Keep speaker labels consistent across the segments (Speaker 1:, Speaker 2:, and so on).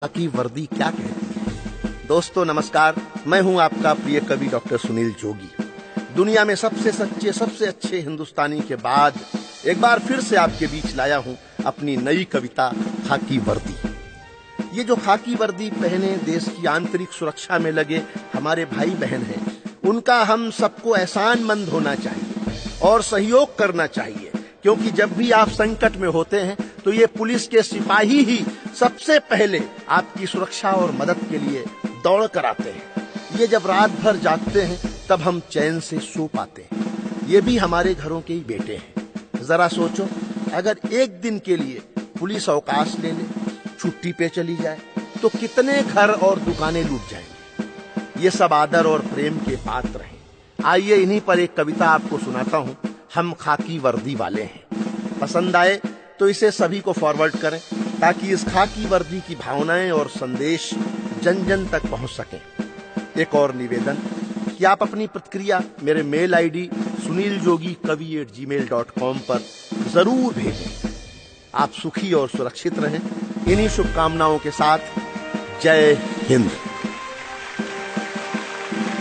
Speaker 1: की वर्दी क्या कहती है। दोस्तों नमस्कार, मैं हूं आपका प्रिय कवि डॉक्टर सुनील जोगी। दुनिया में सबसे सच्चे सबसे अच्छे हिंदुस्तानी के बाद एक बार फिर से आपके बीच लाया हूं अपनी नई कविता खाकी वर्दी। ये जो खाकी वर्दी पहने देश की आंतरिक सुरक्षा में लगे हमारे भाई बहन हैं, उनका हम सबको एहसानमंद होना चाहिए और सहयोग करना चाहिए, क्योंकि जब भी आप संकट में होते हैं तो ये पुलिस के सिपाही ही सबसे पहले आपकी सुरक्षा और मदद के लिए दौड़ कर आते हैं। ये जब रात भर जागते हैं तब हम चैन से सो पाते हैं। ये भी हमारे घरों के ही बेटे हैं। जरा सोचो, अगर एक दिन के लिए पुलिस अवकाश ले ले, छुट्टी पे चली जाए, तो कितने घर और दुकानें लूट जाएंगे। ये सब आदर और प्रेम के पात्र हैं। आइए इन्हीं पर एक कविता आपको सुनाता हूँ। हम खाकी वर्दी वाले हैं। पसंद आए तो इसे सभी को फॉरवर्ड करें, ताकि इस खाकी वर्दी की भावनाएं और संदेश जन जन तक पहुंच सकें। एक और निवेदन कि आप अपनी प्रतिक्रिया मेरे मेल आईडी suniljogi@gmail.com पर जरूर भेजें। आप सुखी और सुरक्षित रहें। इन्हीं शुभकामनाओं के साथ जय हिंद।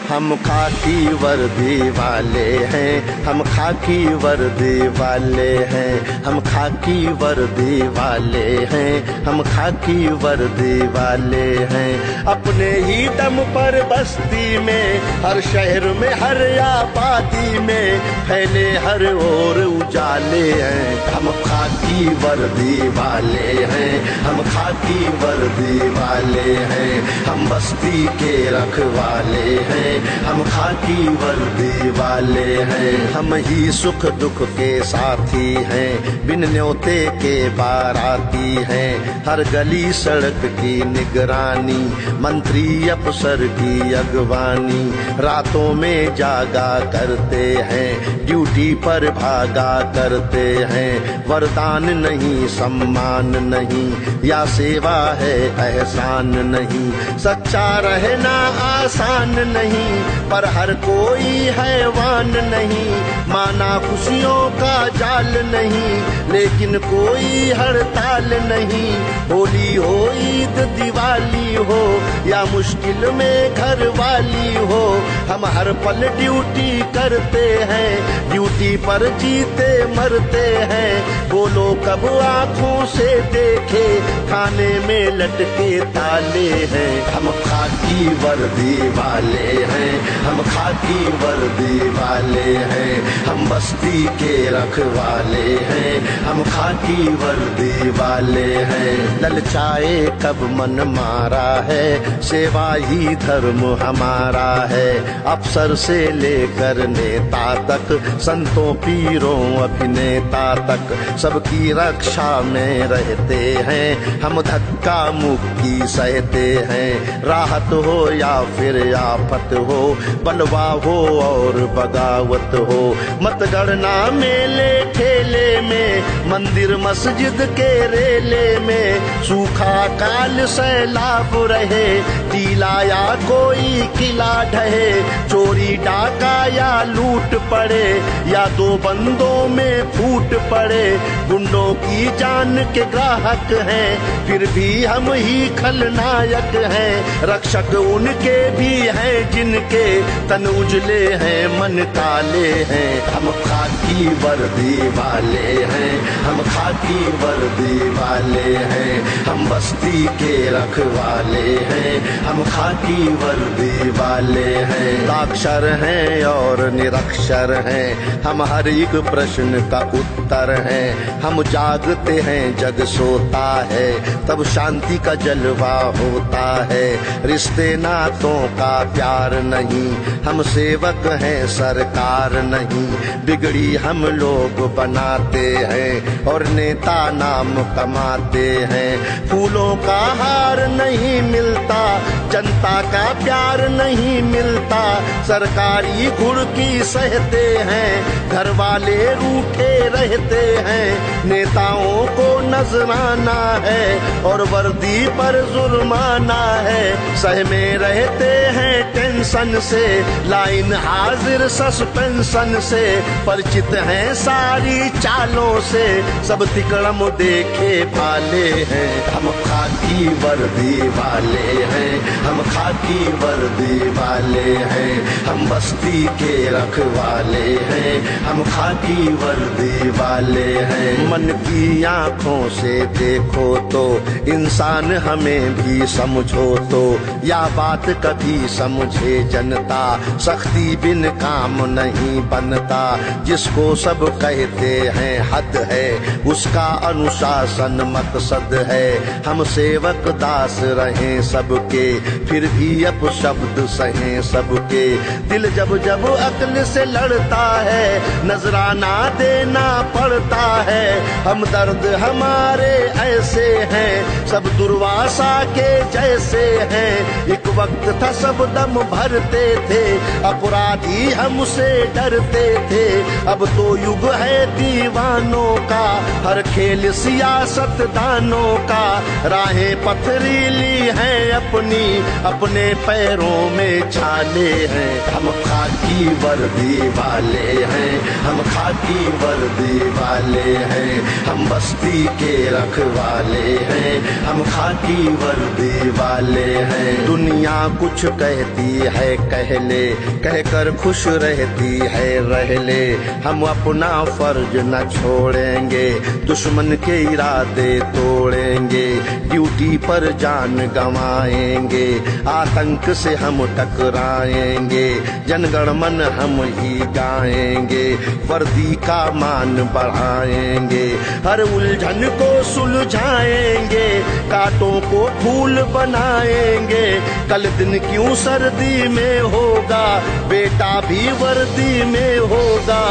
Speaker 1: हम खाकी वर्दी वाले हैं, हम खाकी वर्दी वाले हैं, हम खाकी वर्दी वाले हैं, हम खाकी वर्दी वाले हैं। अपने ही दम पर बस्ती में, हर शहर में, हर आबादी में फैले हर ओर उजाले हैं। हम खाकी वर्दी वाले हैं, हम खाकी वर्दी वाले हैं, हम बस्ती के रखवाले हैं, हम खाकी वर्दी वाले हैं। हम ही सुख दुख के साथी हैं, बिन न्योते के बाराती हैं। हर गली सड़क की निगरानी, मंत्री अफसर की अगवानी। रातों में जागा करते हैं, ड्यूटी पर भागा करते हैं। वरदान नहीं, सम्मान नहीं, या सेवा है एहसान नहीं। सच्चा रहना आसान नहीं, पर हर कोई हैवान नहीं। माना खुशियों का जाल नहीं, लेकिन कोई हड़ताल नहीं। होली हो, ईद दिवाली हो, या मुश्किल में घर वाली हो, हम हर पल ड्यूटी करते हैं। ड्यूटी पर जीते मरते हैं। बोलो कब आंखों से देखे, खाने में लटके ताले हैं। हम खाकी वर्दी वाले हैं, हम खाकी वर्दी वाले हैं, हम बस्ती के रखवाले हैं, हम खाकी वर्दी वाले हैं। ललचाए कब मन मारा है, सेवा ही धर्म हमारा है। अफसर से लेकर नेता तक, संतों पीरों अभिनेता तक, सबकी रक्षा में रहते हैं। हम धक्का मुक्की सहते हैं। राहत हो या फिर आफत हो, बलवा हो और बगावत हो। मतगणना मेले ठेले में, मंदिर मस्जिद के रेले में, सूखा काल सैलाब रहे, टीला या कोई किला ढहे। चोरी डाका या लूट पड़े, या दो बंदों में फूट पड़े। गुंडों की जान के ग्राहक हैं, फिर भी हम ही खलनायक हैं। रक्षक उनके भी हैं जिनके तन उजले हैं, मन काले हैं। हम खाकी वर्दी वाले हैं, हम खाकी वर्दी वाले हैं, हम बस्ती के रखवाले हैं, हम खाकी वर्दी वाले हैं। साक्षर हैं और निरक्षर हैं, हम हर एक प्रश्न का उत्तर हैं। हम जागते हैं जग सोता है, तब शांति का जलवा होता है। रिश्ते नातों का प्यार नहीं, हम सेवक हैं सरकार नहीं। बिगड़ी हम लोग बनाते हैं, और नेता नाम कमाते हैं। फूलों का हार नहीं मिलता, जनता का प्यार नहीं मिलता। सरकारी घुड़की सहते हैं, घर वाले रूठे रहते हैं। नेताओं को नजराना है, और वर्दी पर जुर्माना है। सह में रहते हैं टेंशन टेंशन से, लाइन हाजिर सस्पेंशन से, परिचित हैं सारी चालों से, सब तिकड़म देखे भाले हैं। हम खाकी वर्दी वाले हैं, हम खाकी वर्दी वाले हैं, हम बस्ती के रखवाले हैं, हम खाकी वर्दी वाले हैं। मन की आंखों से देखो तो इंसान हमें भी समझो तो, या बात कभी समझे जनता, सख्ती बिन काम नहीं बनता। जिसको सब कहते हैं हद है, उसका अनुशासन मकसद है। हम सेवक दास रहें सबके, फिर भी अपशब्द सहें सबके। दिल जब जब अक्ल से लड़ता है, नजराना देना पड़ता है। हम दर्द हमारे ऐसे हैं, सब दुर्वासा के जैसे हैं। एक वक्त था सब दम भरते थे, अपराधी हमसे डरते थे। अब तो युग है दीवानों का, हर खेल सियासत दानों का। राहें पथरीली हैं अपनी, अपने पैरों में छाले हैं। हम खाकी वर्दी वाले हैं, हम खाकी वर्दी वाले हैं, हम बस्ती के रखवाले हैं, हम खाकी वर्दी वाले हैं। दुनिया कुछ कहती है कह ले, कहकर खुश रहती है रह ले। हम अपना फर्ज न छोड़ेंगे, दुश्मन के इरादे तोड़ेंगे। ड्यूटी पर जान गंवाएंगे, आतंक से हम टकराएंगे। जनगण मन हम ही गाएंगे, वर्दी का मान बढ़ाएंगे। हर उलझन को सुलझाएंगे, कांटों को फूल बनाएंगे। कल दिन क्यों सर्दी में होगा, बेटा भी वर्दी में होगा।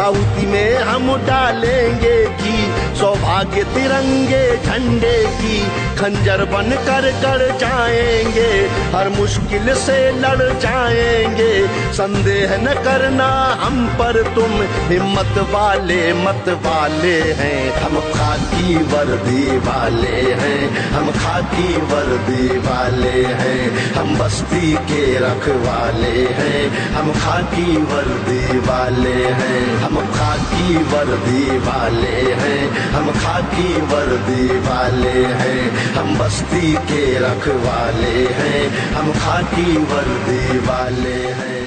Speaker 1: आहुति में हम डालेंगे घी, सौभाग्य तिरंगे झंडे की। खंजर बन कर गड़ जाएंगे, हर मुश्किल से लड़ जाएंगे। संदेह न करना हम पर तुम, हिम्मत वाले मत वाले हैं। हम खाकी वर्दी वाले हैं, हम खाकी वर्दी वाले हैं, हम बस्ती के रखवाले हैं, हम खाकी वर्दी वाले हैं। हम खाकी वर्दी वाले हैं, हम खाकी वर्दी वाले हैं, हम बस्ती के रखवाले हैं, हम खाकी वर्दी वाले हैं।